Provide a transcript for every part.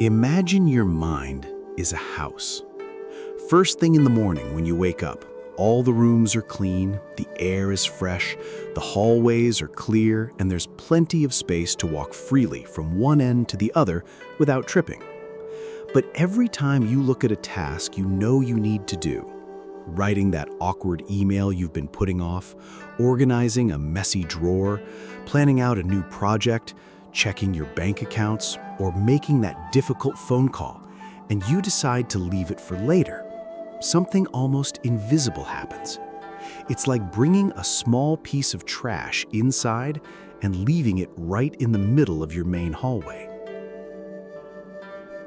Imagine your mind is a house. First thing in the morning when you wake up, all the rooms are clean, the air is fresh, the hallways are clear, and there's plenty of space to walk freely from one end to the other without tripping. But every time you look at a task you know you need to do, writing that awkward email you've been putting off, organizing a messy drawer, planning out a new project, checking your bank accounts, or making that difficult phone call, and you decide to leave it for later, something almost invisible happens. It's like bringing a small piece of trash inside and leaving it right in the middle of your main hallway.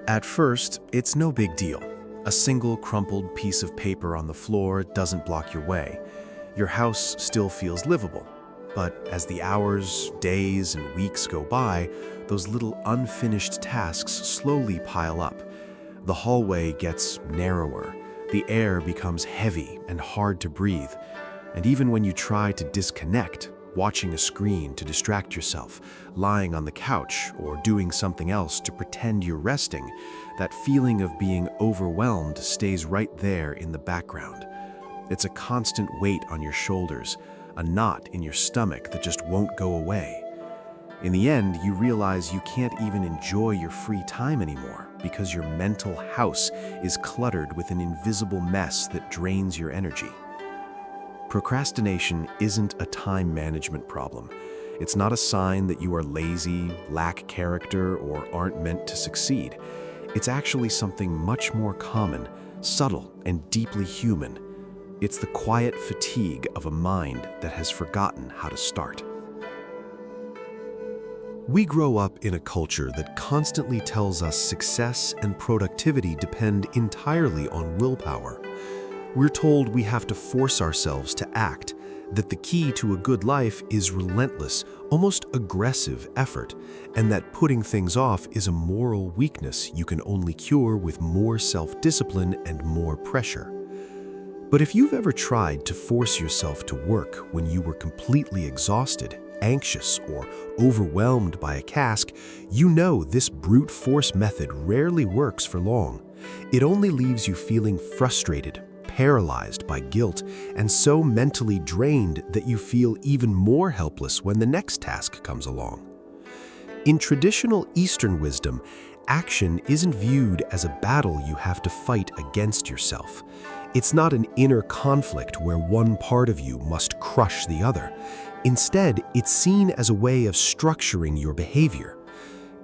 At first, it's no big deal. A single crumpled piece of paper on the floor doesn't block your way. Your house still feels livable. But as the hours, days, and weeks go by, those little unfinished tasks slowly pile up. The hallway gets narrower, the air becomes heavy and hard to breathe, and even when you try to disconnect, watching a screen to distract yourself, lying on the couch, or doing something else to pretend you're resting, that feeling of being overwhelmed stays right there in the background. It's a constant weight on your shoulders, a knot in your stomach that just won't go away. In the end, you realize you can't even enjoy your free time anymore because your mental house is cluttered with an invisible mess that drains your energy. Procrastination isn't a time management problem. It's not a sign that you are lazy, lack character, or aren't meant to succeed. It's actually something much more common, subtle, and deeply human. It's the quiet fatigue of a mind that has forgotten how to start. We grow up in a culture that constantly tells us success and productivity depend entirely on willpower. We're told we have to force ourselves to act, that the key to a good life is relentless, almost aggressive effort, and that putting things off is a moral weakness you can only cure with more self-discipline and more pressure. But if you've ever tried to force yourself to work when you were completely exhausted, anxious, or overwhelmed by a task, you know this brute force method rarely works for long. It only leaves you feeling frustrated, paralyzed by guilt, and so mentally drained that you feel even more helpless when the next task comes along. In traditional Eastern wisdom, action isn't viewed as a battle you have to fight against yourself. It's not an inner conflict where one part of you must crush the other. Instead, it's seen as a way of structuring your behavior.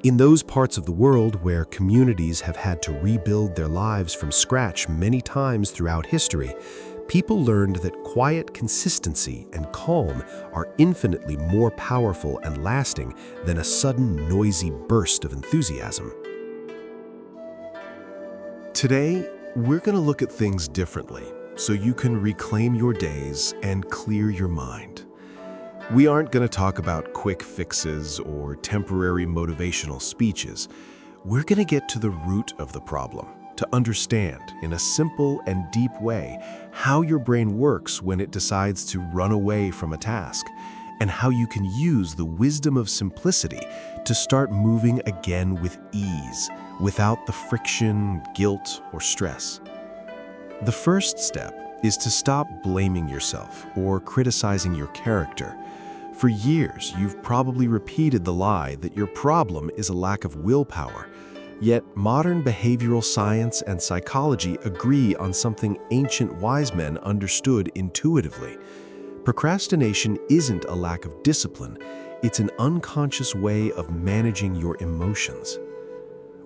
In those parts of the world where communities have had to rebuild their lives from scratch many times throughout history, people learned that quiet consistency and calm are infinitely more powerful and lasting than a sudden, noisy burst of enthusiasm. Today, we're going to look at things differently so you can reclaim your days and clear your mind. We aren't going to talk about quick fixes or temporary motivational speeches. We're going to get to the root of the problem, to understand in a simple and deep way how your brain works when it decides to run away from a task, and how you can use the wisdom of simplicity to start moving again with ease, without the friction, guilt, or stress. The first step is to stop blaming yourself or criticizing your character. For years, you've probably repeated the lie that your problem is a lack of willpower. Yet modern behavioral science and psychology agree on something ancient wise men understood intuitively. Procrastination isn't a lack of discipline, it's an unconscious way of managing your emotions.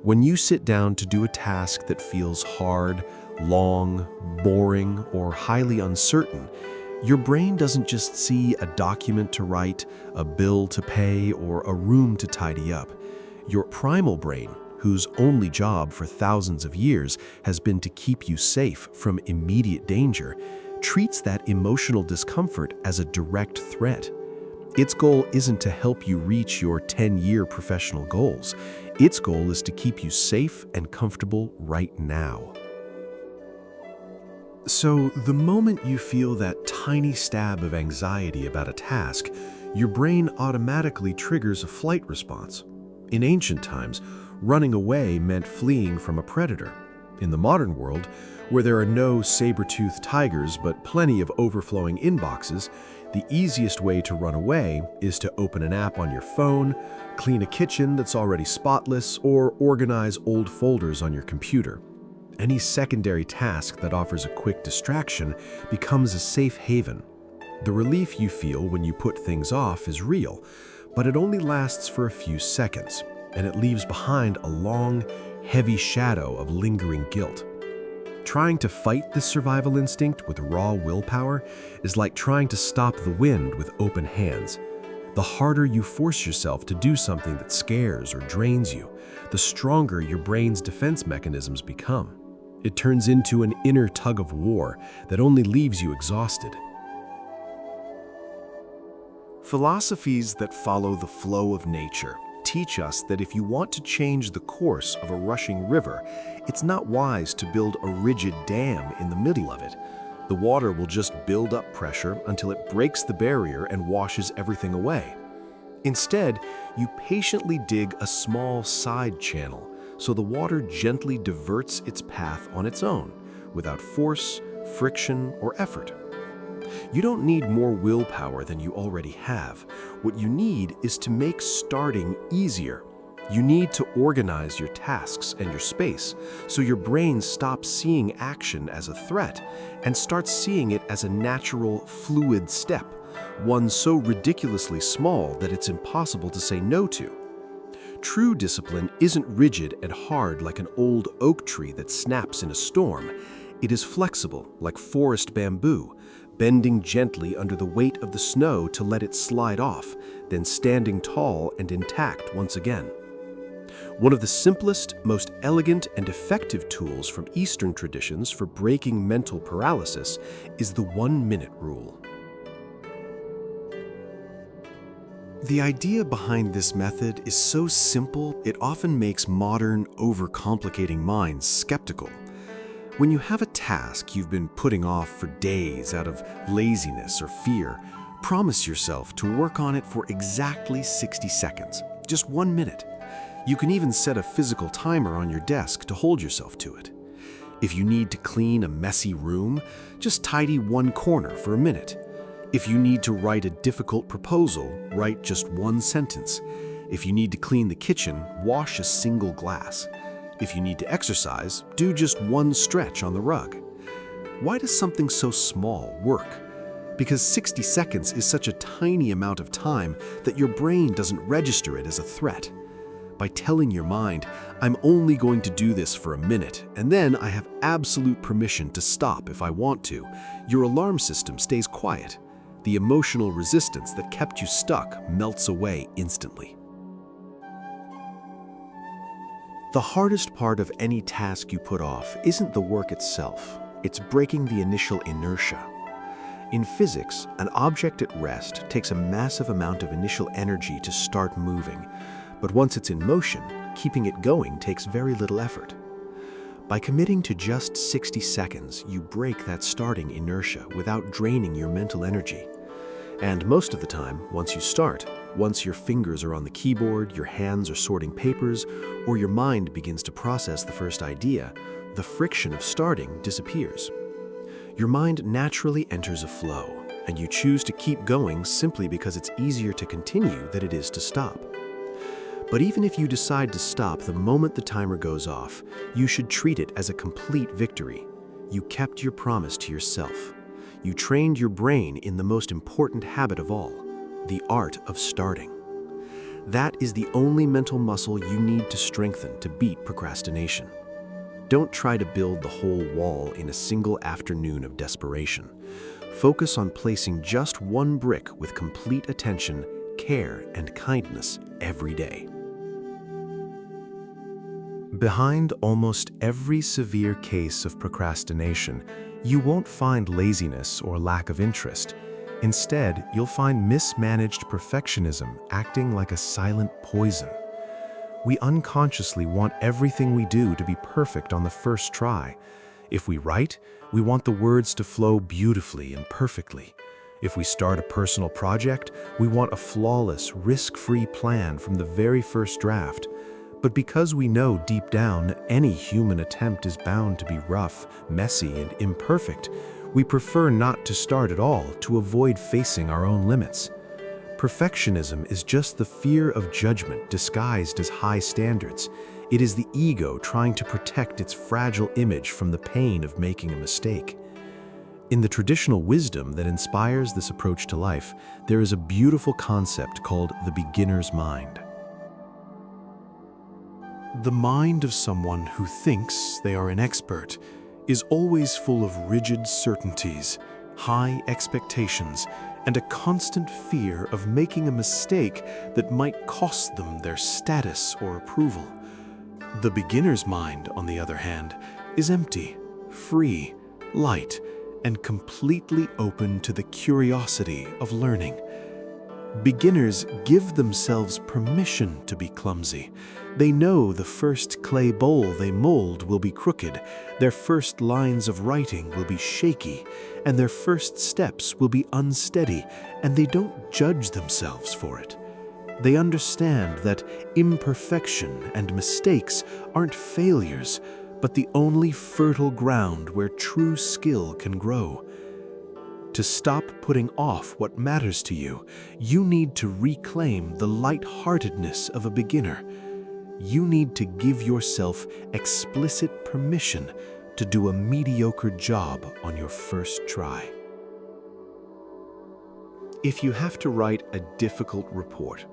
When you sit down to do a task that feels hard, long, boring, or highly uncertain, your brain doesn't just see a document to write, a bill to pay, or a room to tidy up. Your primal brain, whose only job for thousands of years has been to keep you safe from immediate danger, treats that emotional discomfort as a direct threat. Its goal isn't to help you reach your 10-year professional goals. Its goal is to keep you safe and comfortable right now. So, the moment you feel that tiny stab of anxiety about a task, your brain automatically triggers a flight response. In ancient times, Running away meant fleeing from a predator. In the modern world, where there are no saber-toothed tigers but plenty of overflowing inboxes, the easiest way to run away is to open an app on your phone, clean a kitchen that's already spotless, or organize old folders on your computer. Any secondary task that offers a quick distraction becomes a safe haven. The relief you feel when you put things off is real, but it only lasts for a few seconds, and it leaves behind a long, heavy shadow of lingering guilt. Trying to fight this survival instinct with raw willpower is like trying to stop the wind with open hands. The harder you force yourself to do something that scares or drains you, the stronger your brain's defense mechanisms become. It turns into an inner tug of war that only leaves you exhausted. Philosophies that follow the flow of nature teach us that if you want to change the course of a rushing river, it's not wise to build a rigid dam in the middle of it. The water will just build up pressure until it breaks the barrier and washes everything away. Instead, you patiently dig a small side channel so the water gently diverts its path on its own, without force, friction, or effort. You don't need more willpower than you already have. What you need is to make starting easier. You need to organize your tasks and your space so your brain stops seeing action as a threat and starts seeing it as a natural, fluid step, one so ridiculously small that it's impossible to say no to. True discipline isn't rigid and hard like an old oak tree that snaps in a storm. It is flexible like forest bamboo, bending gently under the weight of the snow to let it slide off, then standing tall and intact once again. One of the simplest, most elegant, and effective tools from Eastern traditions for breaking mental paralysis is the 1-minute rule. The idea behind this method is so simple, it often makes modern, overcomplicating minds skeptical. When you have a task you've been putting off for days out of laziness or fear, promise yourself to work on it for exactly 60 seconds, just 1 minute. You can even set a physical timer on your desk to hold yourself to it. If you need to clean a messy room, just tidy one corner for a minute. If you need to write a difficult proposal, write just one sentence. If you need to clean the kitchen, wash a single glass. If you need to exercise, do just one stretch on the rug. Why does something so small work? Because 60 seconds is such a tiny amount of time that your brain doesn't register it as a threat. By telling your mind, I'm only going to do this for a minute, and then I have absolute permission to stop if I want to, your alarm system stays quiet. The emotional resistance that kept you stuck melts away instantly. The hardest part of any task you put off isn't the work itself, it's breaking the initial inertia. In physics, an object at rest takes a massive amount of initial energy to start moving, but once it's in motion, keeping it going takes very little effort. By committing to just 60 seconds, you break that starting inertia without draining your mental energy. And most of the time, once you start, once your fingers are on the keyboard, your hands are sorting papers, or your mind begins to process the first idea, the friction of starting disappears. Your mind naturally enters a flow, and you choose to keep going simply because it's easier to continue than it is to stop. But even if you decide to stop the moment the timer goes off, you should treat it as a complete victory. You kept your promise to yourself. You trained your brain in the most important habit of all, the art of starting. That is the only mental muscle you need to strengthen to beat procrastination. Don't try to build the whole wall in a single afternoon of desperation. Focus on placing just one brick with complete attention, care, and kindness every day. Behind almost every severe case of procrastination, you won't find laziness or lack of interest. Instead, you'll find mismanaged perfectionism acting like a silent poison. We unconsciously want everything we do to be perfect on the first try. If we write, we want the words to flow beautifully and perfectly. If we start a personal project, we want a flawless, risk-free plan from the very first draft. But because we know deep down any human attempt is bound to be rough, messy, and imperfect, we prefer not to start at all to avoid facing our own limits. Perfectionism is just the fear of judgment disguised as high standards. It is the ego trying to protect its fragile image from the pain of making a mistake. In the traditional wisdom that inspires this approach to life, there is a beautiful concept called the beginner's mind. The mind of someone who thinks they are an expert is always full of rigid certainties, high expectations, and a constant fear of making a mistake that might cost them their status or approval. The beginner's mind, on the other hand, is empty, free, light, and completely open to the curiosity of learning. Beginners give themselves permission to be clumsy. They know the first clay bowl they mold will be crooked, their first lines of writing will be shaky, and their first steps will be unsteady, and they don't judge themselves for it. They understand that imperfection and mistakes aren't failures, but the only fertile ground where true skill can grow. To stop putting off what matters to you, you need to reclaim the lightheartedness of a beginner. You need to give yourself explicit permission to do a mediocre job on your first try. If you have to write a difficult report,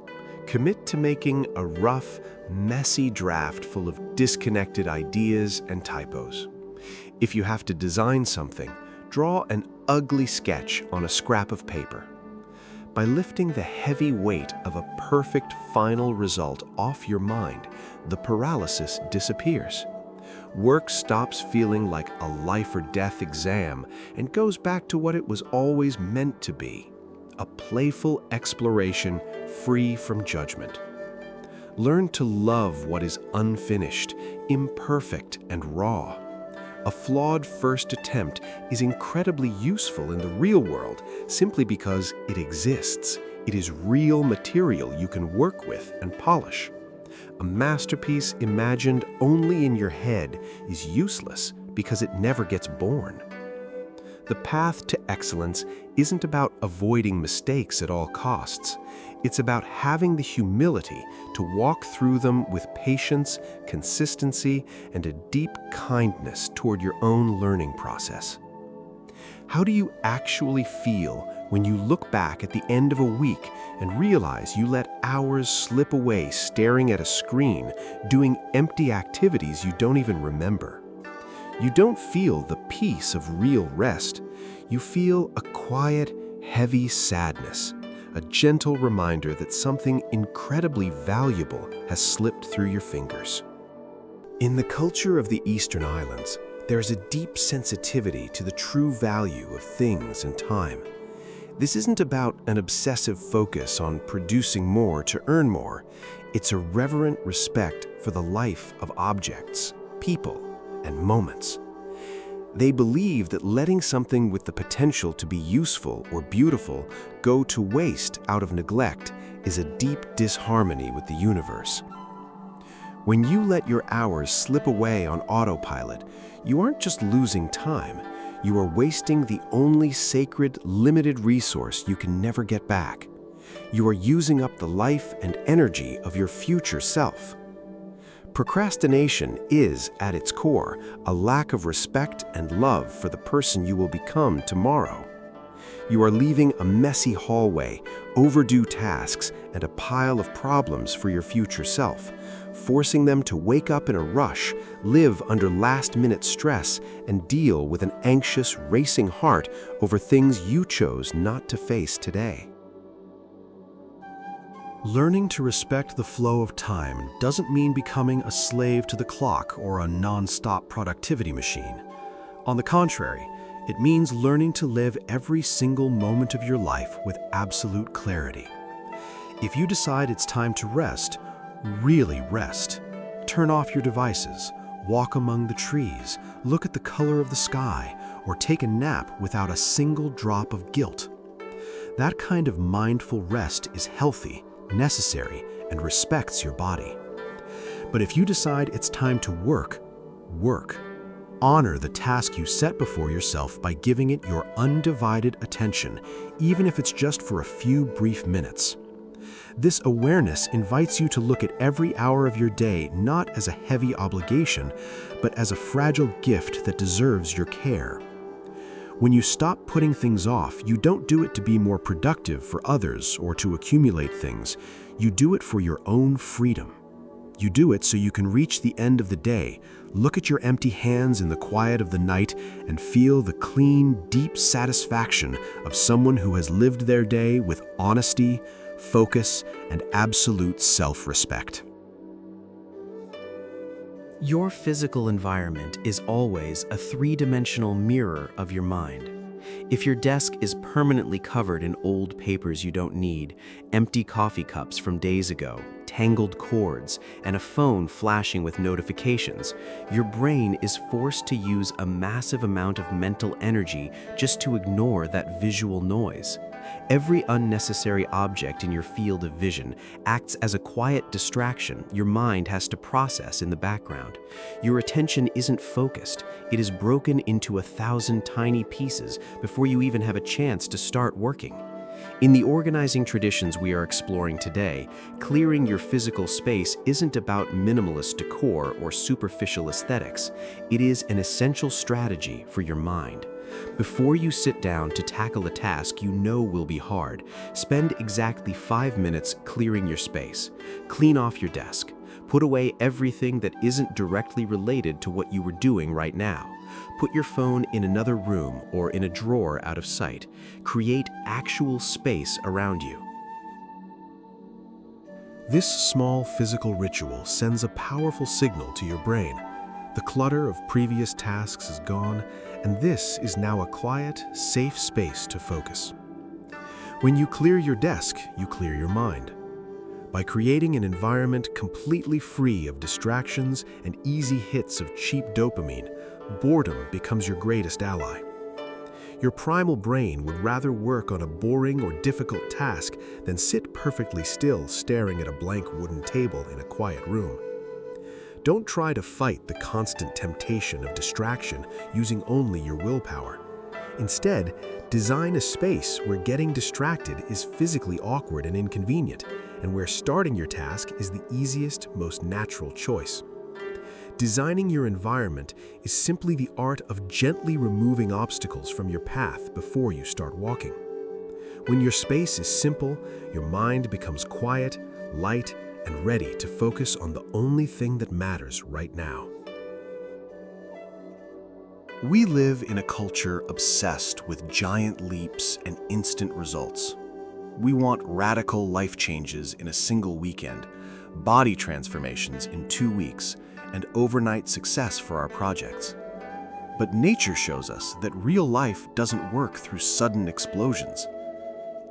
commit to making a rough, messy draft full of disconnected ideas and typos. If you have to design something, draw an ugly sketch on a scrap of paper. By lifting the heavy weight of a perfect final result off your mind, the paralysis disappears. Work stops feeling like a life or death exam and goes back to what it was always meant to be, a playful exploration free from judgment. Learn to love what is unfinished, imperfect, and raw. A flawed first attempt is incredibly useful in the real world simply because it exists. It is real material you can work with and polish. A masterpiece imagined only in your head is useless because it never gets born. The path to excellence isn't about avoiding mistakes at all costs. It's about having the humility to walk through them with patience, consistency, and a deep kindness toward your own learning process. How do you actually feel when you look back at the end of a week and realize you let hours slip away staring at a screen, doing empty activities you don't even remember? You don't feel the peace of real rest. You feel a quiet, heavy sadness, a gentle reminder that something incredibly valuable has slipped through your fingers. In the culture of the Eastern Islands, there's a deep sensitivity to the true value of things and time. This isn't about an obsessive focus on producing more to earn more. It's a reverent respect for the life of objects, people, and moments. They believe that letting something with the potential to be useful or beautiful go to waste out of neglect is a deep disharmony with the universe. When you let your hours slip away on autopilot, you aren't just losing time, you are wasting the only sacred, limited resource you can never get back. You are using up the life and energy of your future self. Procrastination is, at its core, a lack of respect and love for the person you will become tomorrow. You are leaving a messy hallway, overdue tasks, and a pile of problems for your future self, forcing them to wake up in a rush, live under last-minute stress, and deal with an anxious, racing heart over things you chose not to face today. Learning to respect the flow of time doesn't mean becoming a slave to the clock or a non-stop productivity machine. On the contrary, it means learning to live every single moment of your life with absolute clarity. If you decide it's time to rest, really rest. Turn off your devices, walk among the trees, look at the color of the sky, or take a nap without a single drop of guilt. That kind of mindful rest is healthy, necessary, and respects your body. But if you decide it's time to work, work. Honor the task you set before yourself by giving it your undivided attention, even if it's just for a few brief minutes. This awareness invites you to look at every hour of your day not as a heavy obligation, but as a fragile gift that deserves your care. When you stop putting things off, you don't do it to be more productive for others or to accumulate things. You do it for your own freedom. You do it so you can reach the end of the day, look at your empty hands in the quiet of the night, and feel the clean, deep satisfaction of someone who has lived their day with honesty, focus, and absolute self-respect. Your physical environment is always a three-dimensional mirror of your mind. If your desk is permanently covered in old papers you don't need, empty coffee cups from days ago, tangled cords, and a phone flashing with notifications, your brain is forced to use a massive amount of mental energy just to ignore that visual noise. Every unnecessary object in your field of vision acts as a quiet distraction your mind has to process in the background. Your attention isn't focused. It is broken into 1,000 tiny pieces before you even have a chance to start working. In the organizing traditions we are exploring today, clearing your physical space isn't about minimalist decor or superficial aesthetics. It is an essential strategy for your mind. Before you sit down to tackle a task you know will be hard, spend exactly 5 minutes clearing your space. Clean off your desk. Put away everything that isn't directly related to what you were doing right now. Put your phone in another room or in a drawer out of sight. Create actual space around you. This small physical ritual sends a powerful signal to your brain. The clutter of previous tasks is gone, and this is now a quiet, safe space to focus. When you clear your desk, you clear your mind. By creating an environment completely free of distractions and easy hits of cheap dopamine, boredom becomes your greatest ally. Your primal brain would rather work on a boring or difficult task than sit perfectly still staring at a blank wooden table in a quiet room. Don't try to fight the constant temptation of distraction using only your willpower. Instead, design a space where getting distracted is physically awkward and inconvenient, and where starting your task is the easiest, most natural choice. Designing your environment is simply the art of gently removing obstacles from your path before you start walking. When your space is simple, your mind becomes quiet, light, and ready to focus on the only thing that matters right now. We live in a culture obsessed with giant leaps and instant results. We want radical life changes in a single weekend, body transformations in 2 weeks, and overnight success for our projects. But nature shows us that real life doesn't work through sudden explosions.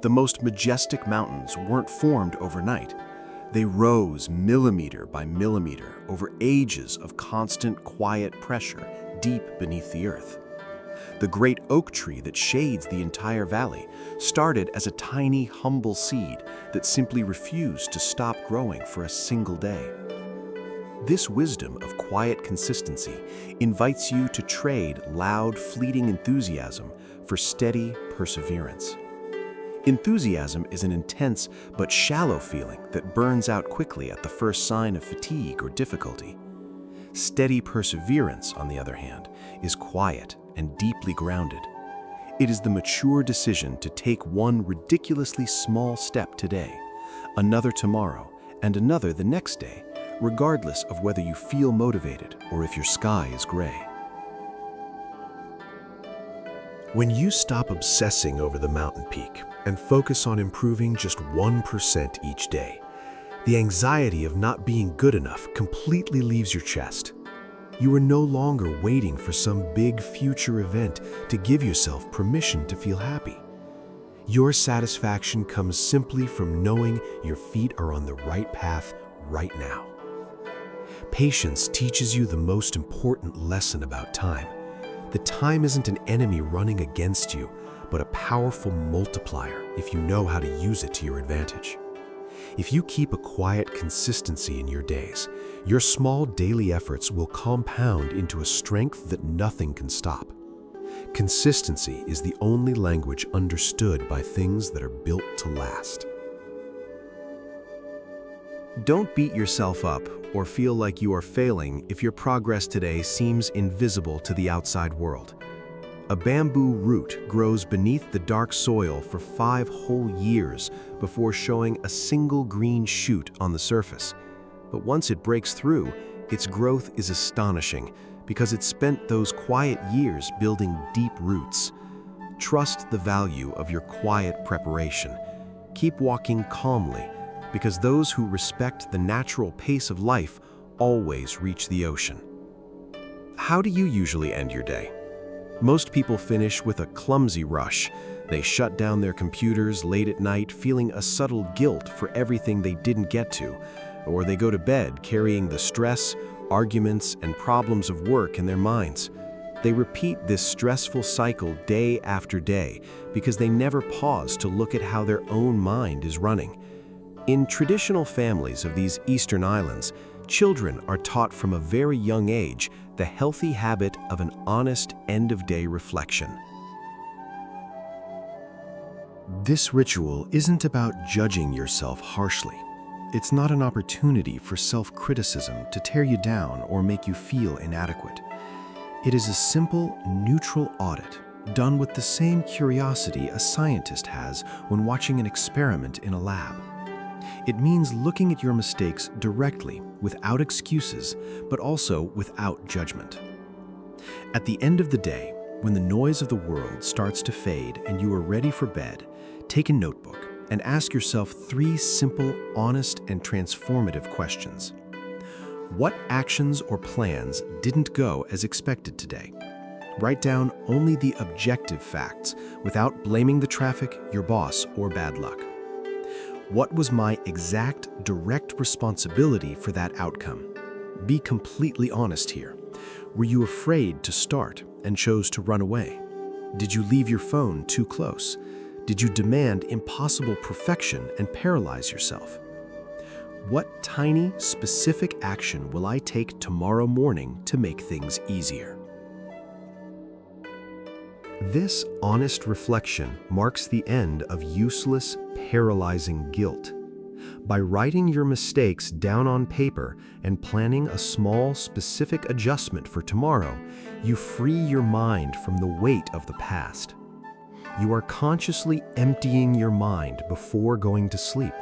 The most majestic mountains weren't formed overnight. They rose millimeter by millimeter over ages of constant, quiet pressure deep beneath the earth. The great oak tree that shades the entire valley started as a tiny, humble seed that simply refused to stop growing for a single day. This wisdom of quiet consistency invites you to trade loud, fleeting enthusiasm for steady perseverance. Enthusiasm is an intense but shallow feeling that burns out quickly at the first sign of fatigue or difficulty. Steady perseverance, on the other hand, is quiet and deeply grounded. It is the mature decision to take one ridiculously small step today, another tomorrow, and another the next day, regardless of whether you feel motivated or if your sky is gray. When you stop obsessing over the mountain peak and focus on improving just 1% each day, the anxiety of not being good enough completely leaves your chest. You are no longer waiting for some big future event to give yourself permission to feel happy. Your satisfaction comes simply from knowing your feet are on the right path right now. Patience teaches you the most important lesson about time. That time isn't an enemy running against you, but a powerful multiplier if you know how to use it to your advantage. If you keep a quiet consistency in your days, your small daily efforts will compound into a strength that nothing can stop. Consistency is the only language understood by things that are built to last. Don't beat yourself up or feel like you are failing if your progress today seems invisible to the outside world. A bamboo root grows beneath the dark soil for 5 whole years before showing a single green shoot on the surface. But once it breaks through, its growth is astonishing because it spent those quiet years building deep roots. Trust the value of your quiet preparation. Keep walking calmly, because those who respect the natural pace of life always reach the ocean. How do you usually end your day? Most people finish with a clumsy rush. They shut down their computers late at night, feeling a subtle guilt for everything they didn't get to, or they go to bed carrying the stress, arguments, and problems of work in their minds. They repeat this stressful cycle day after day because they never pause to look at how their own mind is running. In traditional families of these Eastern islands, children are taught from a very young age the healthy habit of an honest end-of-day reflection. This ritual isn't about judging yourself harshly. It's not an opportunity for self-criticism to tear you down or make you feel inadequate. It is a simple, neutral audit done with the same curiosity a scientist has when watching an experiment in a lab. It means looking at your mistakes directly, without excuses, but also without judgment. At the end of the day, when the noise of the world starts to fade and you are ready for bed, take a notebook and ask yourself 3 simple, honest, and transformative questions. What actions or plans didn't go as expected today? Write down only the objective facts without blaming the traffic, your boss, or bad luck. What was my exact, direct responsibility for that outcome? Be completely honest here. Were you afraid to start and chose to run away? Did you leave your phone too close? Did you demand impossible perfection and paralyze yourself? What tiny, specific action will I take tomorrow morning to make things easier? This honest reflection marks the end of useless, paralyzing guilt. By writing your mistakes down on paper and planning a small, specific adjustment for tomorrow, you free your mind from the weight of the past. You are consciously emptying your mind before going to sleep.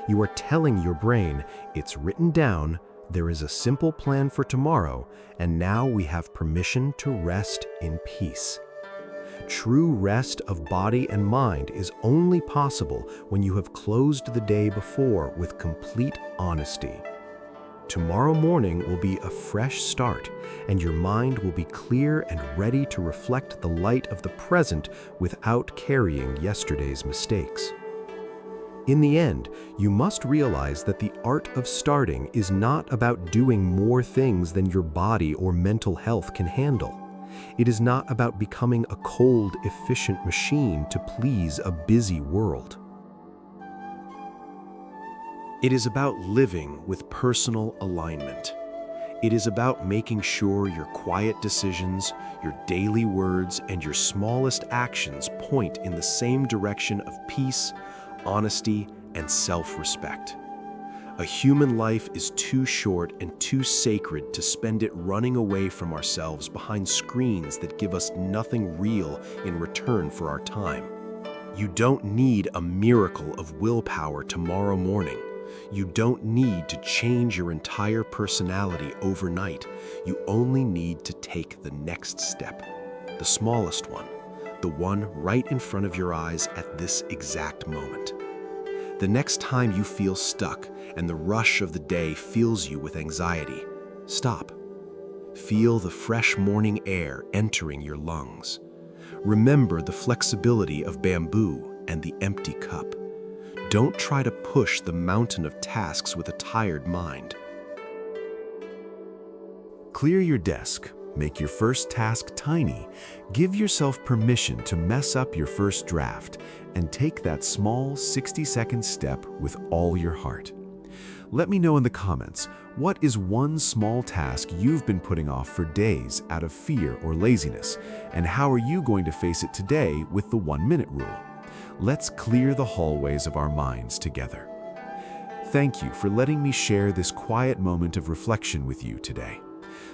You are telling your brain, it's written down, there is a simple plan for tomorrow, and now we have permission to rest in peace. True rest of body and mind is only possible when you have closed the day before with complete honesty. Tomorrow morning will be a fresh start, and your mind will be clear and ready to reflect the light of the present without carrying yesterday's mistakes. In the end, you must realize that the art of starting is not about doing more things than your body or mental health can handle. It is not about becoming a cold, efficient machine to please a busy world. It is about living with personal alignment. It is about making sure your quiet decisions, your daily words, and your smallest actions point in the same direction of peace, honesty, and self-respect. A human life is too short and too sacred to spend it running away from ourselves behind screens that give us nothing real in return for our time. You don't need a miracle of willpower tomorrow morning. You don't need to change your entire personality overnight. You only need to take the next step, the smallest one, the one right in front of your eyes at this exact moment. The next time you feel stuck and the rush of the day fills you with anxiety, stop. Feel the fresh morning air entering your lungs. Remember the flexibility of bamboo and the empty cup. Don't try to push the mountain of tasks with a tired mind. Clear your desk, Make your first task tiny. Give yourself permission to mess up your first draft and take that small 60-second step with all your heart. Let me know in the comments, what is one small task you've been putting off for days out of fear or laziness, and how are you going to face it today with the 1-minute rule? Let's clear the hallways of our minds together. Thank you for letting me share this quiet moment of reflection with you today.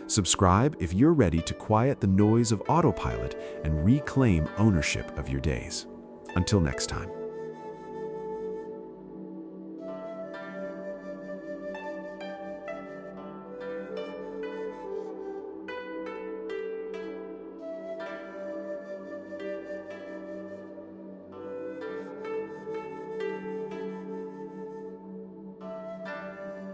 Subscribe if you're ready to quiet the noise of autopilot and reclaim ownership of your days. Until next time.